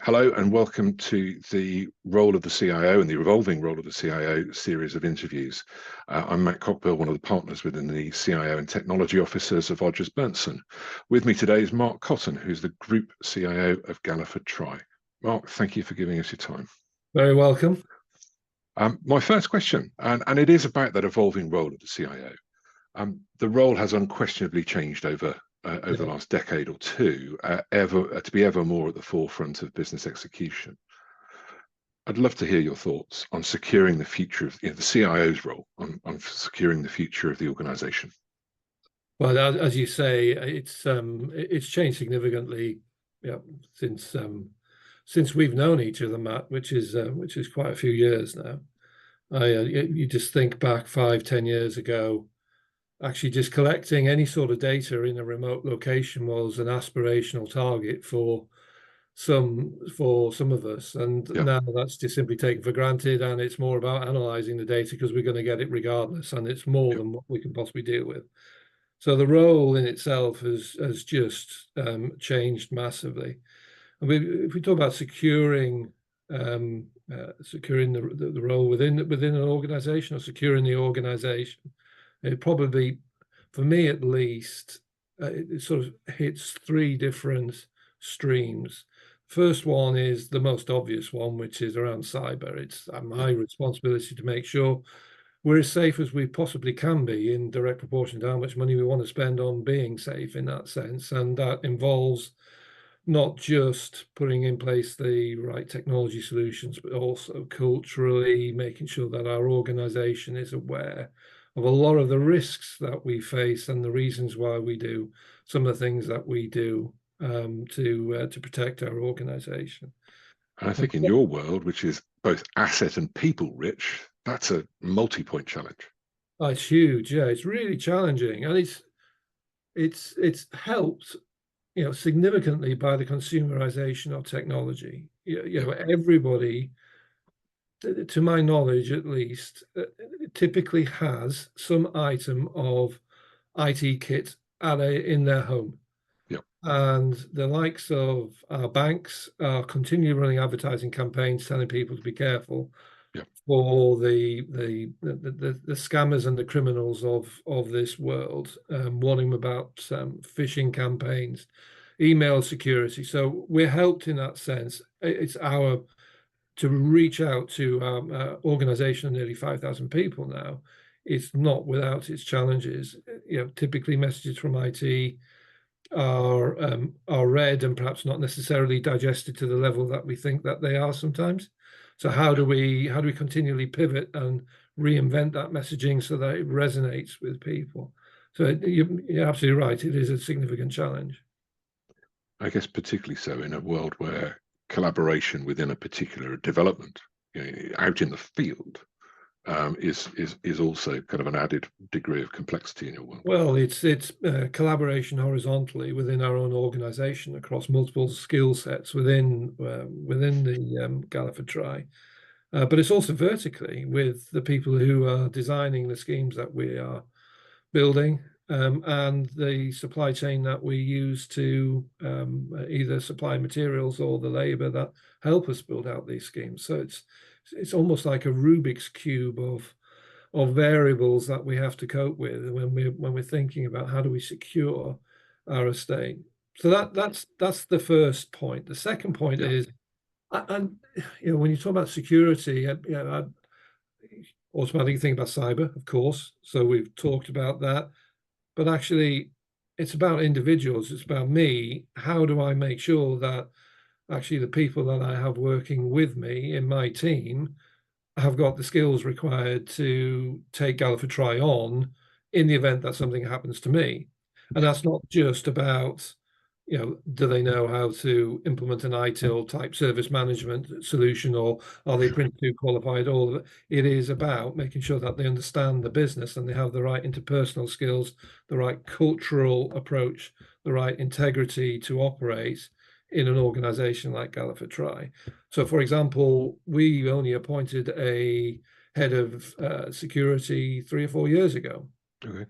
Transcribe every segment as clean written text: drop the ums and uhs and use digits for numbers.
Hello and welcome to the role of the CIO and the evolving role of the CIO series of interviews. I'm Matt Cockbill, one of the partners within the CIO and Technology Officers of Odgers Berndtson. With me today is Mark Cotton, who's the Group CIO of Galliford Try. Mark, thank you for giving us your time. Very welcome. My first question, and it is about that evolving role of the CIO. The role has unquestionably changed over the last decade or two, to be ever more at the forefront of business execution. I'd love to hear your thoughts on securing the future of the CIO's role, on securing the future of the organization. Well, as you say, it's changed significantly, since we've known each other, Matt, which is quite a few years now. You just think back 5-10 years ago. Actually, just collecting any sort of data in a remote location was an aspirational target for some of us, and now that's just simply taken for granted, and it's more about analyzing the data because we're going to get it regardless, and it's more than what we can possibly deal with. So the role in itself has just changed massively. And if we talk about securing the role within an organization, or securing the organization, it probably, for me at least, it sort of hits three different streams. First one is the most obvious one, which is around cyber. It's my responsibility to make sure we're as safe as we possibly can be, in direct proportion to how much money we want to spend on being safe in that sense. And that involves not just putting in place the right technology solutions, but also culturally making sure that our organization is aware of a lot of the risks that we face and the reasons why we do some of the things that we do to protect our organization. And I think in your world, which is both asset and people rich, that's a multi-point challenge. Oh, it's huge. Yeah, it's really challenging, and it's helped, significantly by the consumerization of technology. Everybody, to my knowledge at least, typically has some item of IT kit in their home. And the likes of our banks are continually running advertising campaigns telling people to be careful for the scammers and the criminals of this world, warning them about phishing campaigns, email security. So we're helped in that sense. It's to reach out to our organization of nearly 5,000 people now. It's not without its challenges. Typically messages from IT are read and perhaps not necessarily digested to the level that we think that they are sometimes. So how do we continually pivot and reinvent that messaging so that it resonates with people? So you're absolutely right. It is a significant challenge. I guess particularly so in a world where collaboration within a particular development, out in the field, is also kind of an added degree of complexity in your world. Well, it's collaboration horizontally within our own organization across multiple skill sets within the Galliford Try, but it's also vertically with the people who are designing the schemes that we are building, and the supply chain that we use to either supply materials or the labor that help us build out these schemes. So it's almost like a Rubik's cube of variables that we have to cope with when we're thinking about how do we secure our estate. So that's the first point. The second point is, and when you talk about security, I automatically think about cyber, of course. So we've talked about that, but actually, it's about individuals. It's about me. How do I make sure that actually the people that I have working with me in my team have got the skills required to take Galliford Try on in the event that something happens to me? And that's not just about, do they know how to implement an ITIL type service management solution, or are they Prince 2 qualified? All of it. It is about making sure that they understand the business and they have the right interpersonal skills, the right cultural approach, the right integrity to operate in an organization like Galliford Try. So, for example, we only appointed a head of security 3 or 4 years ago. Okay.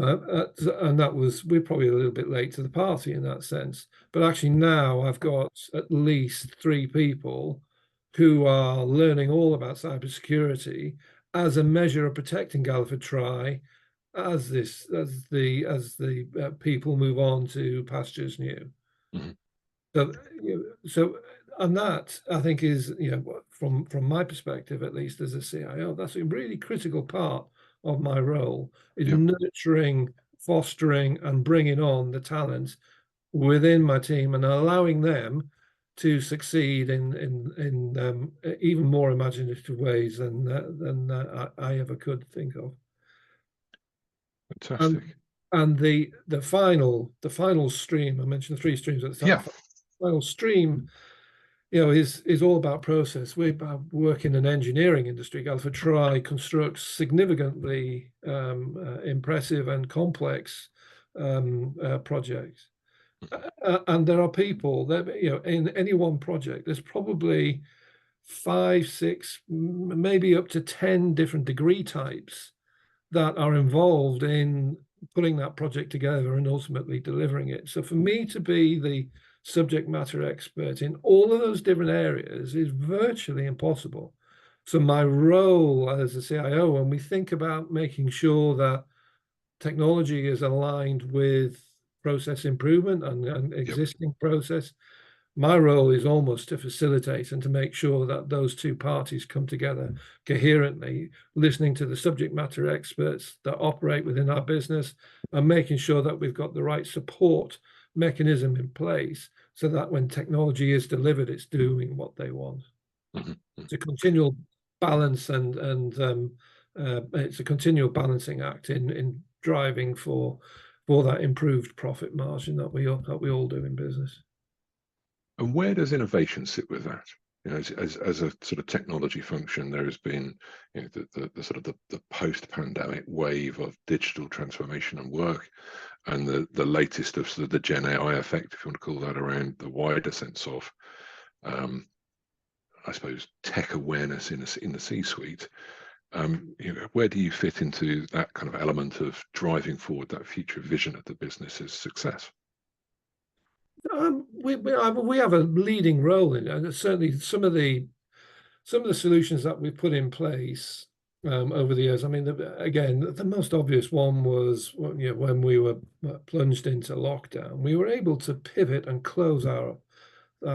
And we're probably a little bit late to the party in that sense. But actually now I've got at least 3 people who are learning all about cybersecurity as a measure of protecting Galliford Try as the people move on to pastures new. Mhm. So and that I think is, from my perspective, at least as a CIO, that's a really critical part of my role, is Yeah. nurturing, fostering, and bringing on the talent within my team and allowing them to succeed in even more imaginative ways than I ever could think of. Fantastic. And the final stream, I mentioned the 3 streams at the Yeah. top. The final stream, is all about process. We work in an engineering industry. Galliford Try constructs significantly impressive and complex projects. And there are people that, in any one project, there's probably 5, 6, maybe up to 10 different degree types that are involved in putting that project together and ultimately delivering it. So for me to be the subject matter expert in all of those different areas is virtually impossible. So my role as a CIO, when we think about making sure that technology is aligned with process improvement and Yep. existing process, my role is almost to facilitate and to make sure that those 2 parties come together coherently, listening to the subject matter experts that operate within our business and making sure that we've got the right support mechanism in place so that when technology is delivered, it's doing what they want. Mhm. It's a continual balance and it's a continual balancing act in driving for that improved profit margin that we all do in business. And where does innovation sit with that? As a sort of technology function, there has been, the sort of the post-pandemic wave of digital transformation and work, and the latest of sort of the Gen AI effect, if you want to call that, around the wider sense of, I suppose, tech awareness in the C-suite. Where do you fit into that kind of element of driving forward that future vision of the business's success? We have a leading role in it, and certainly some of the solutions that we put in place over the years. I mean, again, the most obvious one was, when we were plunged into lockdown, we were able to pivot and close our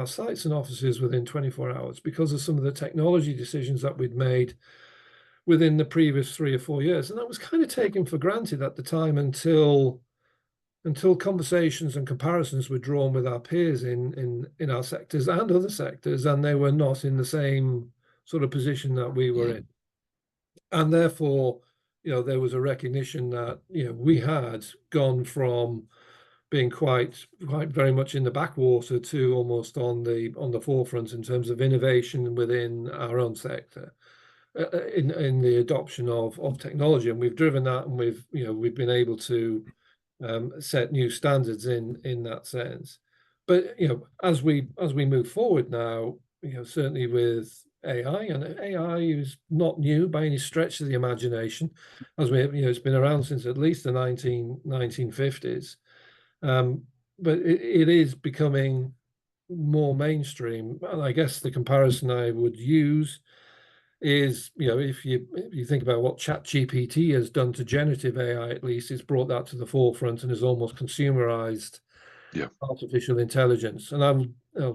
sites and offices within 24 hours because of some of the technology decisions that we'd made within the previous 3 or 4 years, and that was kind of taken for granted at the time until conversations and comparisons were drawn with our peers in our sectors and other sectors, and they were not in the same sort of position that we were in. And therefore, there was a recognition that, we had gone from being quite very much in the backwater to almost on the forefront in terms of innovation within our own sector, in the adoption of technology. And we've driven that, and we've been able to set new standards in that sense. But as we move forward now, certainly with AI, and AI is not new by any stretch of the imagination, as it's been around since at least the 1950s. But it is becoming more mainstream. And I guess the comparison I would use is, if you think about what ChatGPT has done to generative AI, at least it's brought that to the forefront and has almost consumerized artificial intelligence. And I'll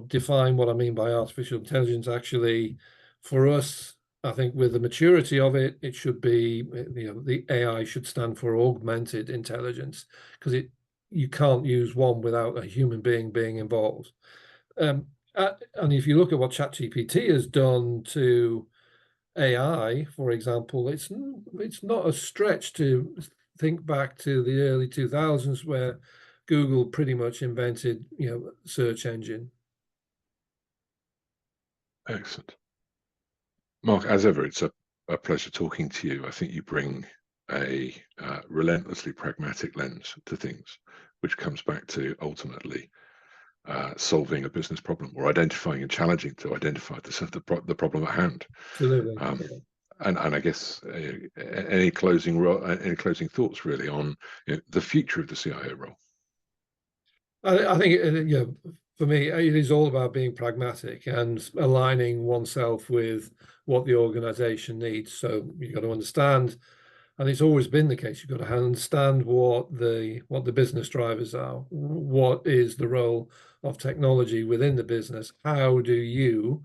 define what I mean by artificial intelligence. Actually, for us, I think with the maturity of it, it should be, the AI should stand for augmented intelligence, because you can't use one without a human being involved. And if you look at what ChatGPT has done to AI, for example, it's not a stretch to think back to the early 2000s, where Google pretty much invented, search engine. Excellent. Mark, as ever, it's a pleasure talking to you. I think you bring a relentlessly pragmatic lens to things, which comes back to ultimately solving a business problem, or identifying and challenging to identify the problem at hand. Absolutely. And I guess any closing thoughts really on the future of the CIO role? I think for me, it is all about being pragmatic and aligning oneself with what the organization needs. So you've got to understand, and it's always been the case, you've got to understand what the business drivers are. What is the role of technology within the business? How do you,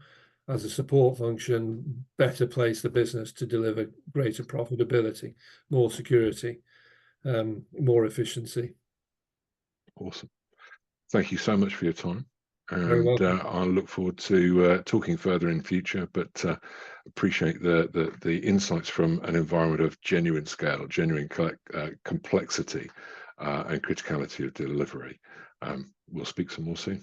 as a support function, better place the business to deliver greater profitability, more security, more efficiency? Awesome. Thank you so much for your time. Very And welcome. I look forward to talking further in future, but appreciate the insights from an environment of genuine scale, genuine complexity, and criticality of delivery. We'll speak some more soon.